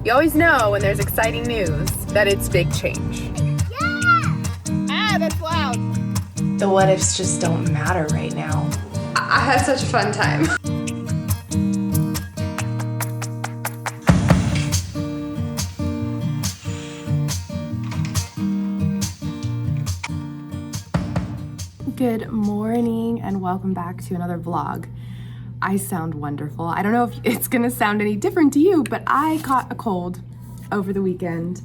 You always know when there's exciting news that it's big change. Yeah! Ah, that's loud. The what ifs just don't matter right now. I had such a fun time. Good morning and welcome back to another vlog. I sound wonderful. I don't know if it's gonna sound any different to you, but I caught a cold over the weekend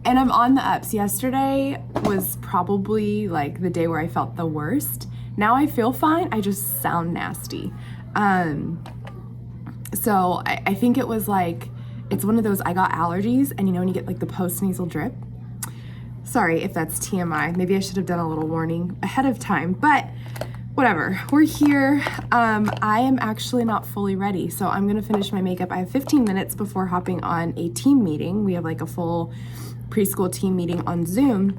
and I'm on the ups. Yesterday was probably like the day where I felt the worst. Now I feel fine, I just sound nasty. So I think it was like, it's one of those, I got allergies and you know when you get like the post-nasal drip? Sorry if that's TMI. Maybe I should have done a little warning ahead of time, but whatever. We're here. I am actually not fully ready, so I'm gonna finish my makeup. I have 15 minutes before hopping on a team meeting. We have like a full preschool team meeting on Zoom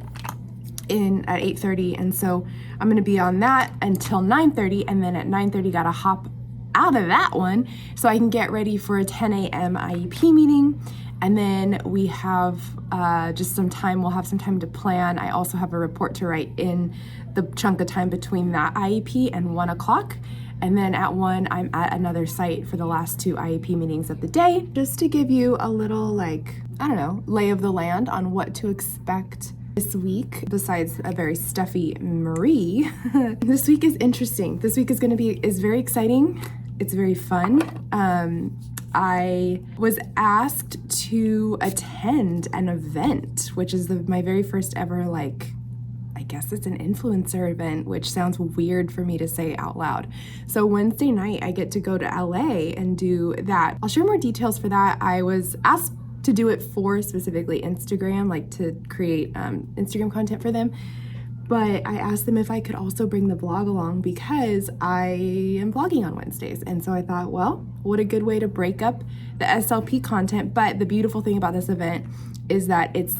at 8:30, and so I'm gonna be on that until 9:30, and then at 9:30 gotta hop out of that one so I can get ready for a 10 a.m. IEP meeting. And then we have just some time, we'll have some time to plan. I also have a report to write in the chunk of time between that IEP and 1 o'clock. And then at 1, I'm at another site for the last 2 IEP meetings of the day, just to give you a little lay of the land on what to expect this week, besides a very stuffy Marie. This week is interesting. This week is very exciting. It's very fun. I was asked to attend an event, which is my very first ever, I guess it's an influencer event, which sounds weird for me to say out loud. So Wednesday night, I get to go to LA and do that. I'll share more details for that. I was asked to do it for specifically Instagram, to create Instagram content for them. But I asked them if I could also bring the vlog along because I am vlogging on Wednesdays. And so I thought, well, what a good way to break up the SLP content. But the beautiful thing about this event is that it's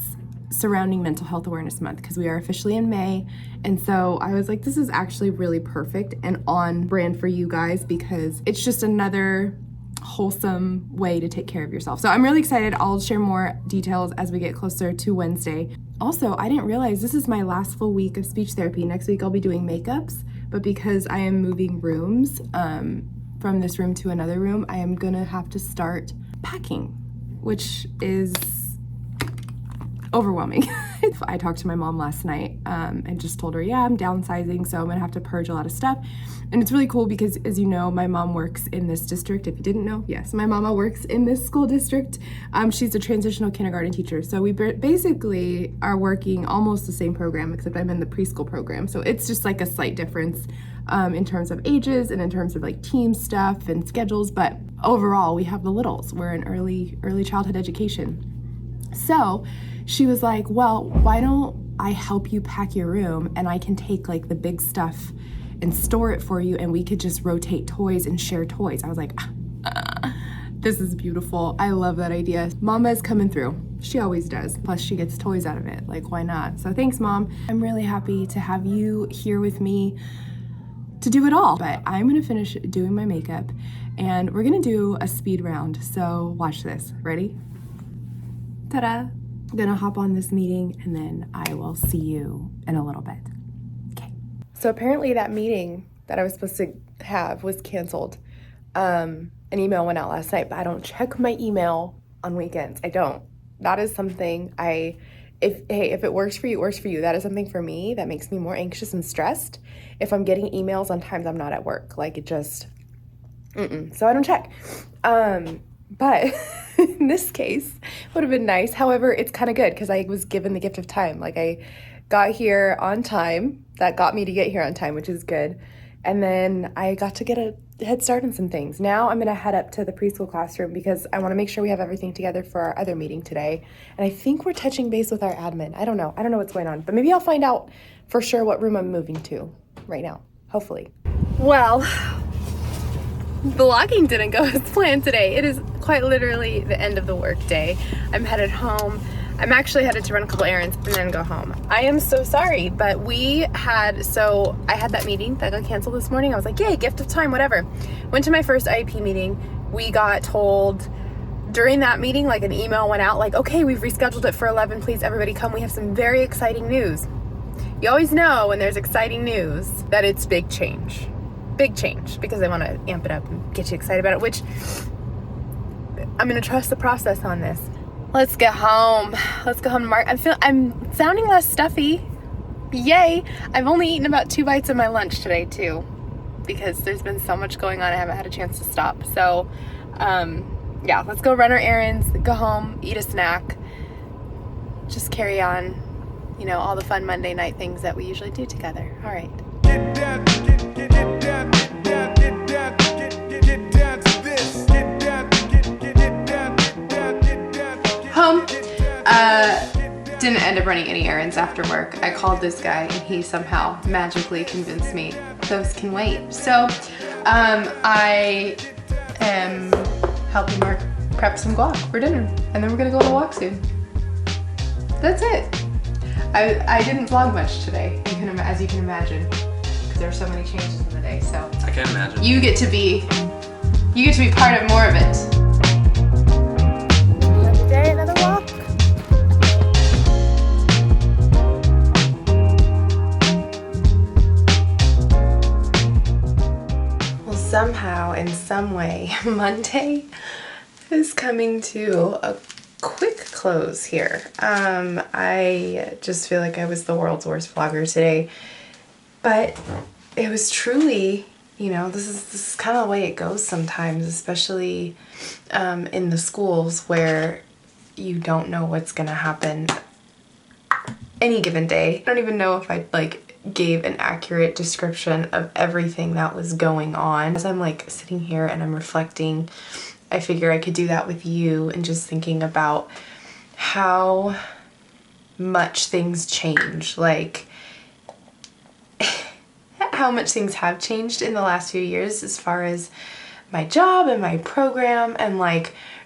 surrounding Mental Health Awareness Month because we are officially in May. And so I was like, this is actually really perfect and on brand for you guys because it's just another wholesome way to take care of yourself. So I'm really excited. I'll share more details as we get closer to Wednesday. Also, I didn't realize this is my last full week of speech therapy. Next week I'll be doing makeups, but because I am moving rooms from this room to another room, I am gonna have to start packing, which is overwhelming. I talked to my mom last night and just told her, yeah, I'm downsizing, so I'm gonna have to purge a lot of stuff. And it's really cool because, as you know, my mom works in this district. If you didn't know, yes, my mama works in this school district. She's a transitional kindergarten teacher. So we basically are working almost the same program, except I'm in the preschool program. So it's just like a slight difference in terms of ages and in terms of team stuff and schedules. But overall, we have the littles. We're in early childhood education. So she was like, well, why don't I help you pack your room and I can take the big stuff and store it for you and we could just rotate toys and share toys. I was like, this is beautiful. I love that idea. Mama is coming through. She always does. Plus she gets toys out of it. Why not? So thanks, Mom. I'm really happy to have you here with me to do it all. But I'm gonna finish doing my makeup and we're gonna do a speed round. So watch this. Ready? Ta-da! I'm gonna hop on this meeting and then I will see you in a little bit. Okay. So apparently that meeting that I was supposed to have was canceled. An email went out last night, but I don't check my email on weekends. I don't. That is something if it works for you, it works for you. That is something for me that makes me more anxious and stressed if I'm getting emails on times I'm not at work. So I don't check. But in this case, it would have been nice. However, it's kind of good because I was given the gift of time. I got here on time. That got me to get here on time, which is good. And then I got to get a head start on some things. Now I'm going to head up to the preschool classroom because I want to make sure we have everything together for our other meeting today. And I think we're touching base with our admin. I don't know what's going on, but maybe I'll find out for sure what room I'm moving to right now, hopefully. Well, vlogging didn't go as planned today. It is quite literally the end of the work day. I'm headed home. I'm actually headed to run a couple errands and then go home. I am so sorry, but I had that meeting that got canceled this morning. I was like, yay, gift of time, whatever. Went to my first IEP meeting. We got told during that meeting, like an email went out like, okay, we've rescheduled it for 11. Please, everybody come. We have some very exciting news. You always know when there's exciting news that it's big change. Big change, because they want to amp it up and get you excited about it, which I'm going to trust the process on this. Let's get home. Let's go home to Marc. I'm sounding less stuffy. Yay. I've only eaten about 2 bites of my lunch today too, because there's been so much going on. I haven't had a chance to stop. So, yeah, let's go run our errands, go home, eat a snack, just carry on, all the fun Monday night things that we usually do together. All right. Home. Didn't end up running any errands after work. I called this guy and he somehow magically convinced me those can wait. So I am helping Marc prep some guac for dinner, and then we're gonna go on a walk soon. That's it. I didn't vlog much today, as you can imagine, because there are so many changes in the day. So I can't imagine. You get to be part of more of it. Another day, another walk. Well, somehow, in some way, Monday is coming to a quick close here. I just feel like I was the world's worst vlogger today, but it was truly, this is kind of the way it goes sometimes, especially in the schools where you don't know what's gonna happen any given day. I don't even know if I gave an accurate description of everything that was going on. As I'm sitting here and I'm reflecting, I figure I could do that with you and just thinking about how much things change, how much things have changed in the last few years as far as my job and my program, and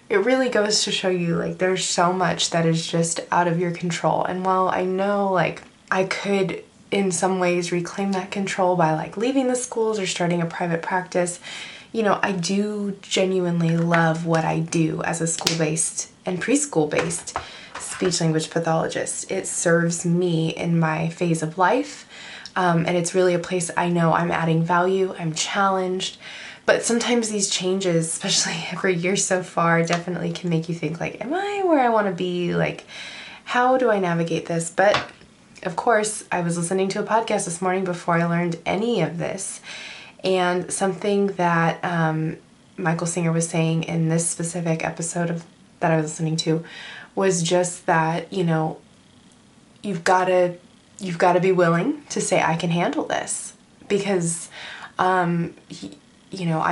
it really goes to show you there's so much that is just out of your control. And while I know I could in some ways reclaim that control by leaving the schools or starting a private practice, I do genuinely love what I do as a school-based and preschool-based speech-language pathologist. It serves me in my phase of life, and it's really a place I know I'm adding value, I'm challenged, but sometimes these changes, especially every year so far, definitely can make you think am I where I want to be? How do I navigate this? But of course, I was listening to a podcast this morning before I learned any of this. And something that Michael Singer was saying in this specific episode that I was listening to was just that, you've got to be willing to say, I can handle this, because, I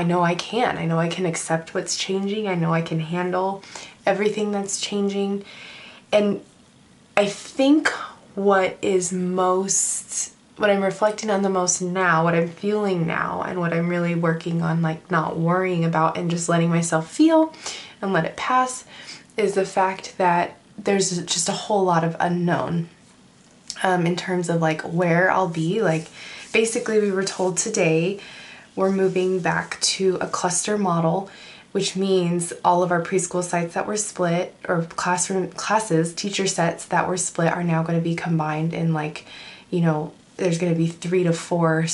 know I can. I know I can accept what's changing. I know I can handle everything that's changing. And I think what I'm reflecting on the most now, what I'm feeling now, and what I'm really working on, not worrying about and just letting myself feel and let it pass, is the fact that there's just a whole lot of unknown in terms of where I'll be. Basically, we were told today we're moving back to a cluster model, which means all of our preschool sites that were split, or classes, teacher sets that were split, are now going to be combined in there's going to be 3 to 4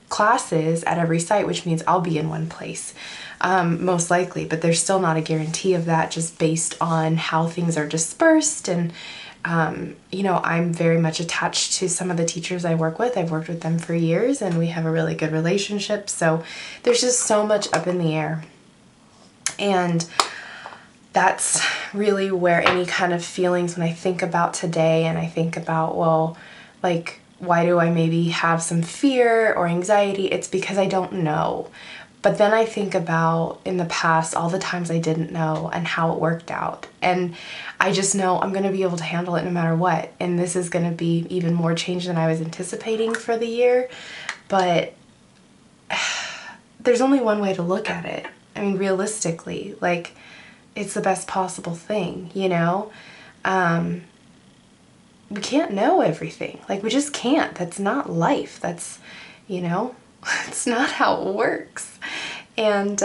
classes at every site, which means I'll be in one place, most likely, but there's still not a guarantee of that, just based on how things are dispersed. And I'm very much attached to some of the teachers I work with. I've worked with them for years and we have a really good relationship. So there's just so much up in the air. And that's really where any kind of feelings, when I think about today and I think about, why do I maybe have some fear or anxiety? It's because I don't know. But then I think about in the past all the times I didn't know and how it worked out. And I just know I'm going to be able to handle it no matter what. And this is going to be even more change than I was anticipating for the year. But there's only one way to look at it. I mean, realistically, it's the best possible thing, we can't know everything. We just can't. That's not life. That's, it's not how it works. And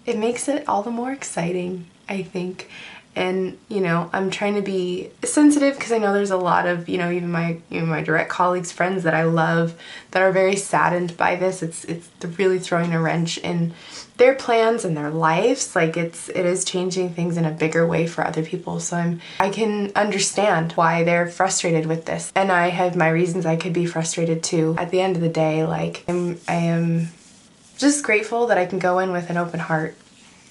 it makes it all the more exciting, I think. And, you know, I'm trying to be sensitive because I know there's a lot of, you know, even my direct colleagues, friends that I love that are very saddened by this. It's really throwing a wrench in their plans and their lives. Like it is changing things in a bigger way for other people. So I can understand why they're frustrated with this. And I have my reasons I could be frustrated too. At the end of the day, like I am just grateful that I can go in with an open heart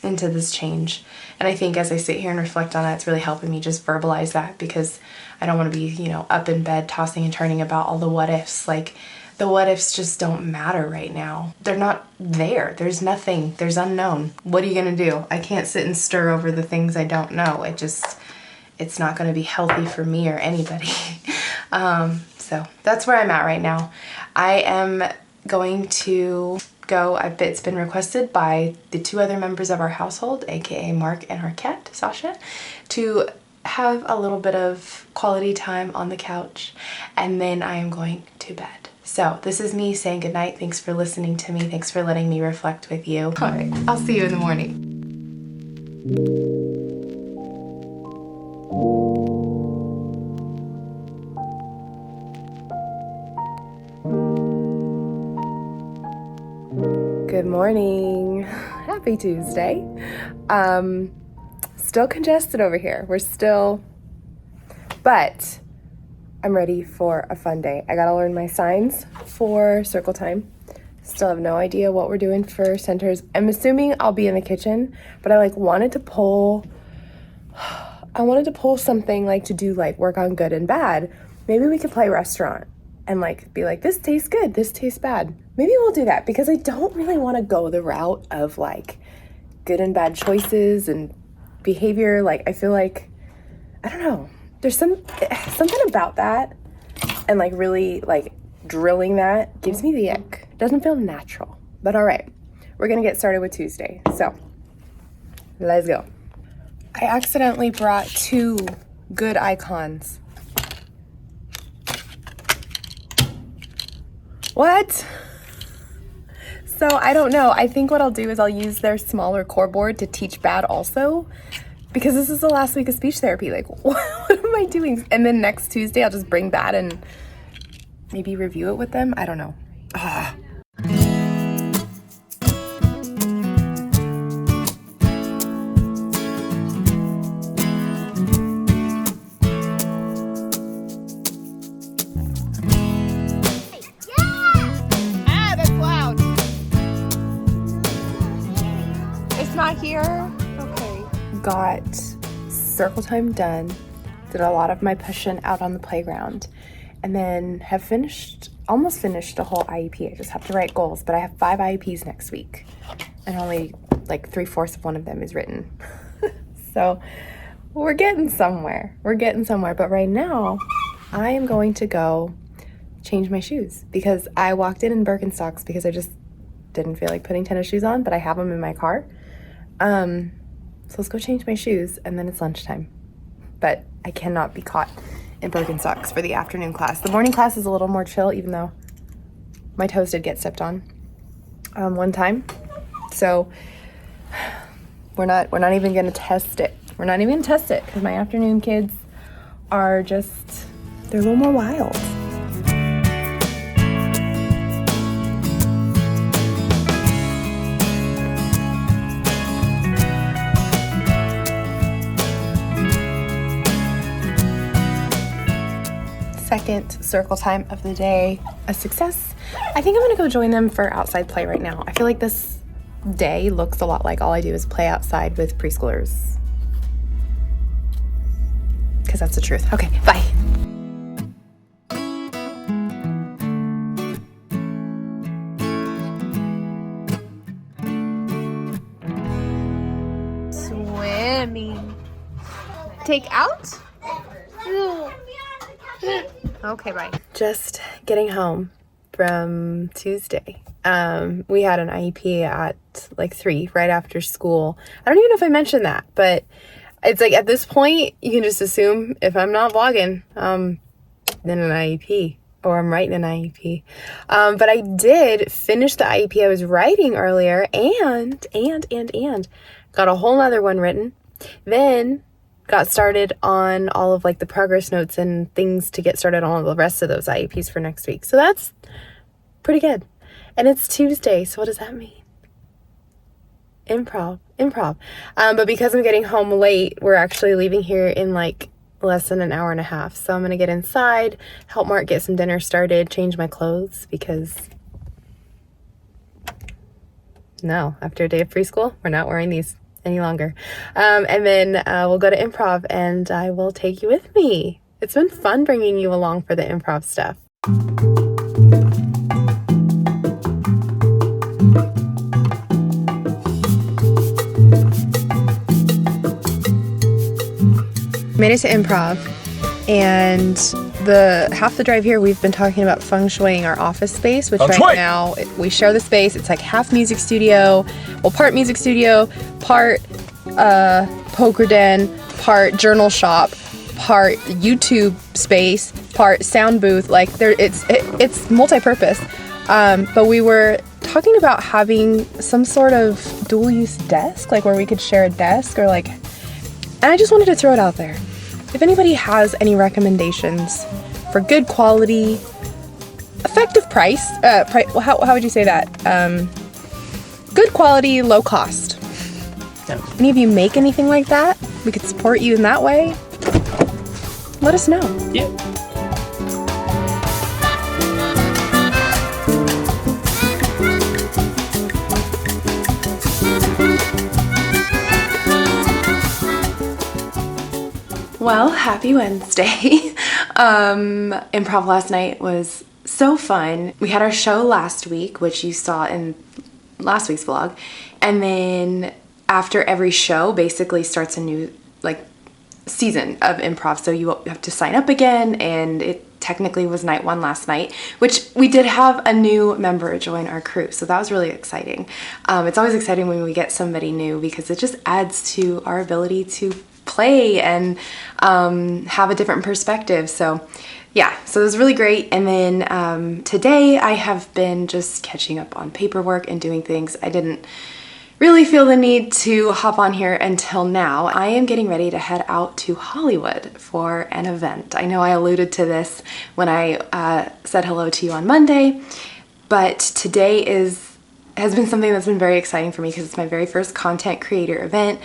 into this change. And I think as I sit here and reflect on that, it's really helping me just verbalize that, because I don't want to be, you know, up in bed tossing and turning about all the what ifs. Like the what ifs just don't matter right now. They're not there. There's nothing. There's unknown. What are you going to do? I can't sit and stir over the things I don't know. It's not going to be healthy for me or anybody. So that's where I'm at right now. I am going to go. It's been requested by the 2 other members of our household, aka Marc and our cat, Sasha, to have a little bit of quality time on the couch, and then I am going to bed. So this is me saying goodnight. Thanks for listening to me. Thanks for letting me reflect with you. All right, I'll see you in the morning. Good morning. Happy Tuesday. Still congested over here. But I'm ready for a fun day. I gotta learn my signs for circle time. Still have no idea what we're doing for centers. I'm assuming I'll be in the kitchen, but I wanted to pull something to do work on good and bad. Maybe we could play restaurant and be like, this tastes good, this tastes bad. Maybe we'll do that, because I don't really want to go the route of good and bad choices and behavior. I feel I don't know, there's something about that, and really drilling that gives me the ick. It doesn't feel natural. But all right, we're gonna get started with Tuesday. So let's go. I accidentally brought 2 good icons. What? So I don't know. I think what I'll do is I'll use their smaller core board to teach bad also, because this is the last week of speech therapy. What am I doing? And then next Tuesday I'll just bring bad and maybe review it with them. I don't know. Ugh. Got circle time done, did a lot of my pushing out on the playground, and then have almost finished a whole IEP. I just have to write goals, but I have 5 IEPs next week, and only 3/4 of one of them is written. So we're getting somewhere. But right now I am going to go change my shoes, because I walked in Birkenstocks because I just didn't feel like putting tennis shoes on, but I have them in my car. So let's go change my shoes, and then it's lunchtime. But I cannot be caught in Birkenstocks for the afternoon class. The morning class is a little more chill, even though my toes did get stepped on one time. So we're not even gonna test it. We're not even gonna test it, because my afternoon kids are they're a little more wild. Second circle time of the day, a success. I think I'm gonna go join them for outside play right now. I feel like this day looks a lot like all I do is play outside with preschoolers, because that's the truth. Okay, bye. Swimming. Take out? Okay, bye. Just getting home from Tuesday. We had an IEP at 3 right after school. I don't even know if I mentioned that, but it's at this point you can just assume if I'm not vlogging, then an IEP or I'm writing an IEP. But I did finish the IEP I was writing earlier and got a whole nother one written. Then got started on all of like the progress notes and things to get started on all the rest of those IEPs for next week. So that's pretty good. And it's Tuesday, so what does that mean? Improv. But because I'm getting home late, we're actually leaving here in like less than an hour and a half. So I'm gonna get inside, help Marc get some dinner started, change my clothes because no, after a day of preschool, we're not wearing these any longer. And then we'll go to improv and I will take you with me. It's been fun bringing you along for the improv stuff. Made it to improv, and the half the drive here we've been talking about feng shuiing our office space, which right now we share the space. It's like half music studio, well, part music studio, part poker den, part journal shop, part YouTube space, part sound booth. Like it's multi-purpose. But we were talking about having some sort of dual use desk, like where we could share a desk or like, and I just wanted to throw it out there. If anybody has any recommendations for good quality, effective price, how would you say that? Good quality, low cost. Any of you make anything like that? We could support you in that way. Let us know. Yeah. Well, happy Wednesday. Improv last night was so fun. We had our show last week, which you saw in last week's vlog. And then after every show basically starts a new like season of improv. So you have to sign up again, and it technically was night one last night, which we did have a new member join our crew. So that was really exciting. It's always exciting when we get somebody new because it just adds to our ability to play and have a different perspective. So yeah, so it was really great. And then today I have been just catching up on paperwork and doing things. I didn't really feel the need to hop on here until now. I am getting ready to head out to Hollywood for an event. I know I alluded to this when I said hello to you on Monday, but today has been something that's been very exciting for me because it's my very first content creator event.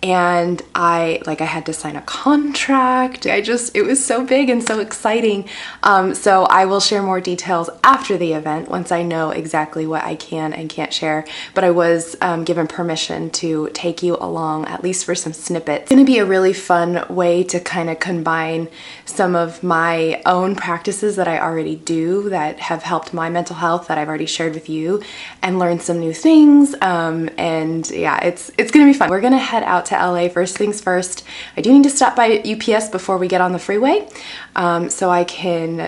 And I had to sign a contract. It was so big and so exciting. So I will share more details after the event once I know exactly what I can and can't share. But I was given permission to take you along, at least for some snippets. It's gonna be a really fun way to kind of combine some of my own practices that I already do that have helped my mental health that I've already shared with you and learn some new things. And yeah, it's gonna be fun. We're gonna head out to LA first things first. I do need to stop by UPS before we get on the freeway so I can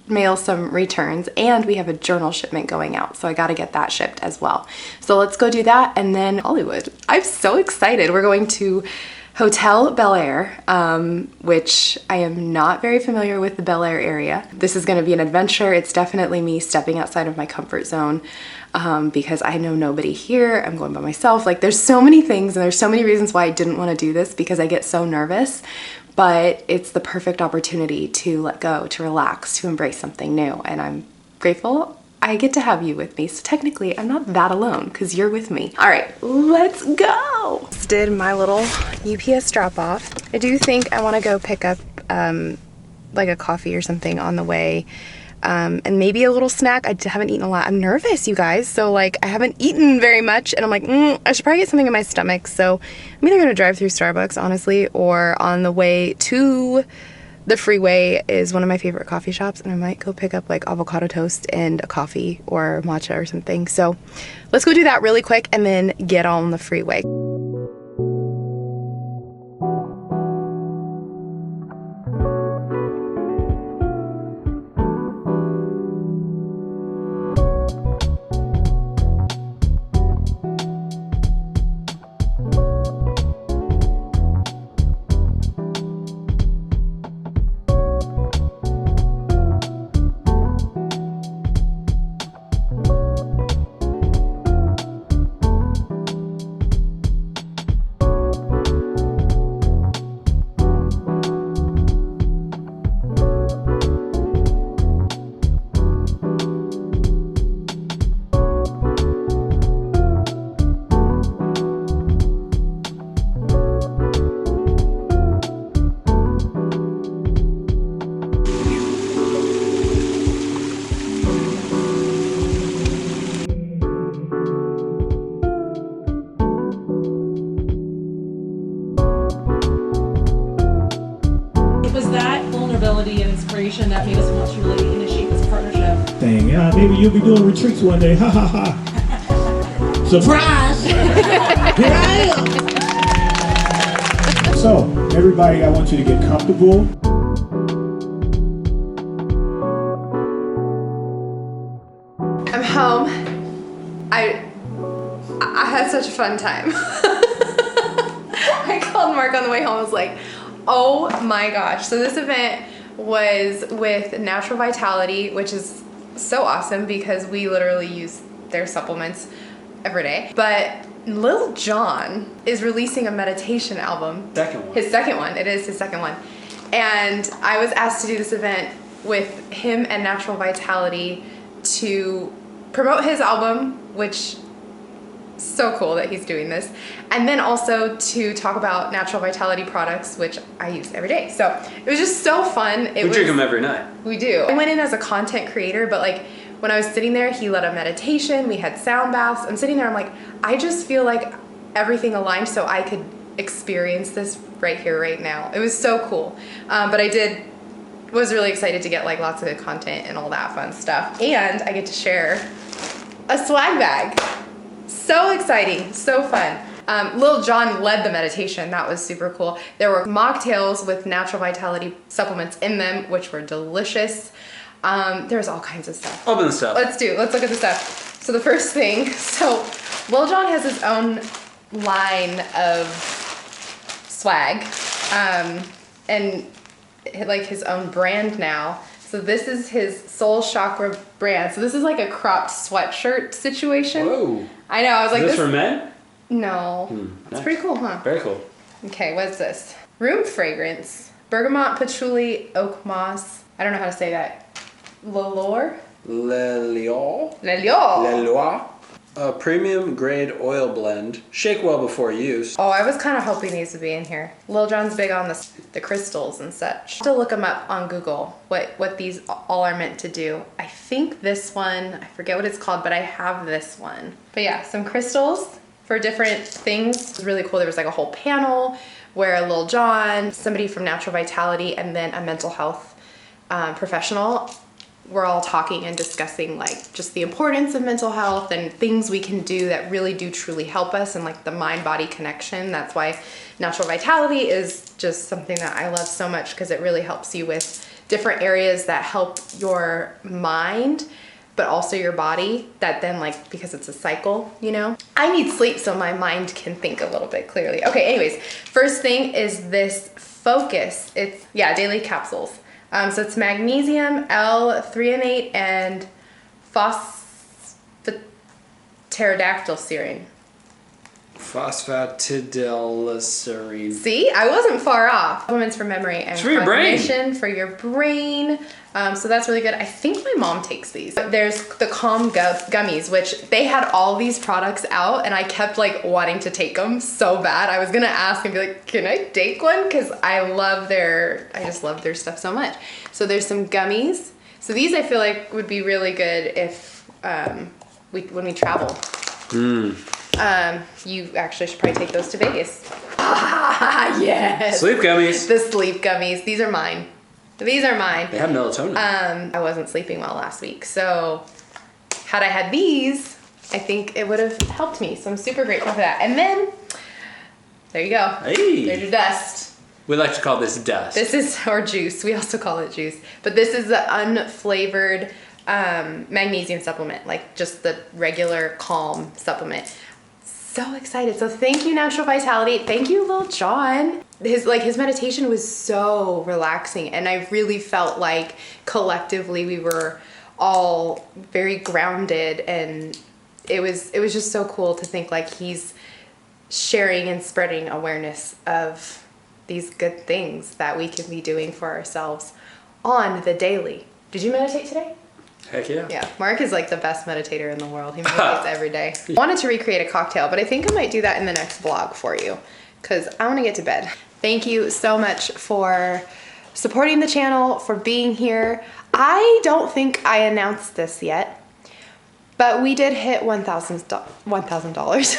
mail some returns, and we have a journal shipment going out, so I got to get that shipped as well. So let's go do that, and then Hollywood. I'm so excited. We're going to Hotel Bel Air, which I am not very familiar with the Bel Air area. This is going to be an adventure. It's definitely me stepping outside of my comfort zone because I know nobody here. I'm going by myself. Like, there's so many things and there's so many reasons why I didn't want to do this because I get so nervous, but it's the perfect opportunity to let go, to relax, to embrace something new. And I'm grateful I get to have you with me. So technically I'm not that alone because you're with me. All right, let's go. Just did my little UPS drop off. I do think I want to go pick up like a coffee or something on the way. And maybe a little snack. I haven't eaten a lot. I'm nervous, you guys. So like I haven't eaten very much and I'm like, I should probably get something in my stomach. So I'm either gonna drive through Starbucks, honestly, or on the way to the freeway is one of my favorite coffee shops, and I might go pick up like avocado toast and a coffee or matcha or something. So let's go do that really quick and then get on the freeway. vitality and inspiration that made us want to really initiate this partnership. Dang, yeah, maybe you'll be doing retreats one day. Ha ha ha. Surprise! Here I am. So, everybody, I want you to get comfortable. I'm home. I had such a fun time. I called Marc on the way home. I was like, oh my gosh. So this event was with Natural Vitality, which is so awesome because we literally use their supplements every day. But Lil Jon is releasing a meditation album. Second one. His second one. It is his second one. And I was asked to do this event with him and Natural Vitality to promote his album, which so cool that he's doing this, and then also to talk about Natural Vitality products, which I use every day. So it was just so fun. We drink them every night. We do. I went in as a content creator, but like when I was sitting there, he led a meditation, we had sound baths. I'm sitting there, I'm like, I just feel like everything aligned so I could experience this right here, right now. It was so cool. But was really excited to get like lots of content and all that fun stuff. And I get to share a swag bag. So exciting, so fun. Lil Jon led the meditation. That was super cool. There were mocktails with Natural Vitality supplements in them, which were delicious. There's all kinds of stuff. Open the stuff. Let's look at the stuff. So the first thing, Lil Jon has his own line of swag, and like his own brand now. So this is his Soul Chakra brand. So this is like a cropped sweatshirt situation. Whoa. I know, I was like, Is this for men? No. It's Nice. pretty cool, huh? Very cool. Okay, what's this? Room fragrance. Bergamot, patchouli, oak moss. I don't know how to say that. Lelore? Leliol. Lelore. Leloir. A premium grade oil blend. Shake well before use. Oh, I was kind of hoping these would be in here. Lil Jon's big on the crystals and such. To look them up on Google, what these all are meant to do. I think this one, I forget what it's called, but I have this one. But yeah, some crystals for different things. It was really cool. There was like a whole panel where Lil Jon, somebody from Natural Vitality, and then a mental health professional, we're all talking and discussing like just the importance of mental health and things we can do that really do truly help us, and like the mind-body connection. That's why Natural Vitality is just something that I love so much, because it really helps you with different areas that help your mind, but also your body, that then like, because it's a cycle, you know? I need sleep so my mind can think a little bit clearly. Okay, anyways, first thing is this Focus. It's, daily capsules. So it's magnesium, L-threonate, and phosphatidylserine. Phosphatidylserine. See, I wasn't far off. Supplements for memory and for your brain. cognition, for your brain. So that's really good. I think my mom takes these. There's the Calm gummies, which they had all these products out, and I kept like wanting to take them so bad. I was gonna ask and be like, can I take one? Because I just love their stuff so much. So there's some gummies. So these I feel like would be really good if when we travel. You actually should probably take those to Vegas. Yes. Sleep gummies. The sleep gummies. These are mine. These are mine. They have melatonin. I wasn't sleeping well last week, so had I had these, I think it would have helped me. So I'm super grateful for that. And then, there you go. Hey. There's your dust. We like to call this dust. This is our juice. We also call it juice. But this is the unflavored magnesium supplement, like just the regular Calm supplement. So excited. So thank you, Natural Vitality. Thank you, Lil Jon. His meditation was so relaxing, and I really felt like collectively we were all very grounded, and it was just so cool to think like he's sharing and spreading awareness of these good things that we can be doing for ourselves on the daily. Did you meditate today? Heck yeah. Yeah, Marc is like the best meditator in the world. He meditates every day. I wanted to recreate a cocktail, but I think I might do that in the next vlog for you, because I want to get to bed. Thank you so much for supporting the channel, for being here. I don't think I announced this yet, but we did hit $1,000.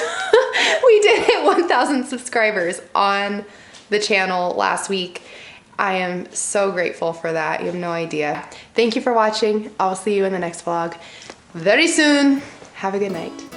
We did hit 1,000 subscribers on the channel last week. I am so grateful for that. You have no idea. Thank you for watching. I'll see you in the next vlog very soon. Have a good night.